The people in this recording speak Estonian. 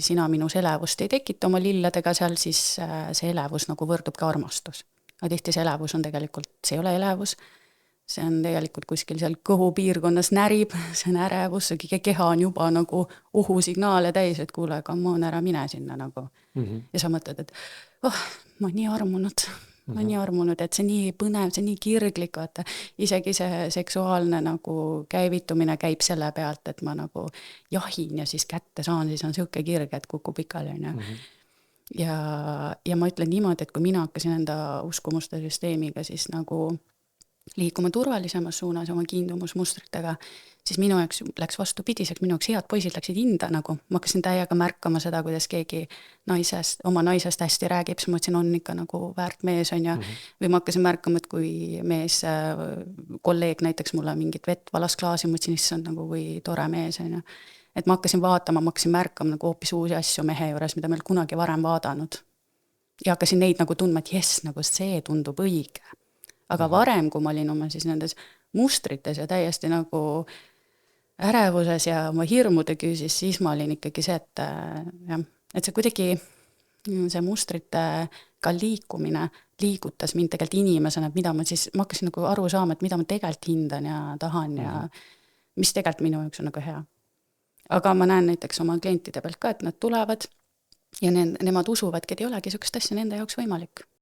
sina minus elevust ei tekita oma lilladega seal, siis see elevus nagu võrdub ka armastus. Aga tihti see elevus on tegelikult, see ei ole elevus, see on tegelikult kuskil seal kõhu piirkonnas närib, see on ärevus, see keha on juba nagu ohusignaale täis, et kuule, come on, ära mine sinna nagu. Ja sa mõtled, et ma olen nii armunud. Ma olen nii armunud, et see nii põnev, see nii kirglik, vaata. Isegi see seksuaalne nagu käivitumine käib selle pealt, et ma nagu jahin ja siis kätte saan, siis on siuke kirg, et kukub ikali. Ja ma ütlen niimoodi, et kui mina hakkasin enda uskumuste süsteemiga siis nagu liikuma turvalisemas suunas oma kiindumusmustritega, siis minu jaoks läks vastupidiseks, minu jaoks head poisid läksid hinda nagu. Ma hakkasin täiega märkama seda, kuidas keegi oma naisest hästi räägib, siis ma ütlesin, on ikka nagu väärt mees on ja või ma hakkasin märkama, et kui mees, kolleeg näiteks mulle mingit vett valas klaasi, ma ütlesin, issand nagu või tore mees on ja. Et ma hakkasin vaatama, ma hakkasin märkama nagu hoopis uusi asju mehe juures, mida meil kunagi varem vaadanud. Ja hakkasin neid nagu tundma, et jess, nagu see tundub õige. Aga varem, kui ma olin oma siis nendes mustrites ja täiesti nagu ärevuses ja oma hirmude küüsis, siis ma olin ikkagi see, et see kuidagi see mustrite ka liikumine liigutas mind tegelikult inimesena, et mida ma hakkasin nagu aru saama, et mida ma tegelikult hindan ja tahan ja mis tegelikult minu jaoks on nagu hea. Aga ma näen näiteks oma klientide pealt ka, et nad tulevad ja nemad usuvadki, et ei olegi sukest asja nende jaoks võimalik.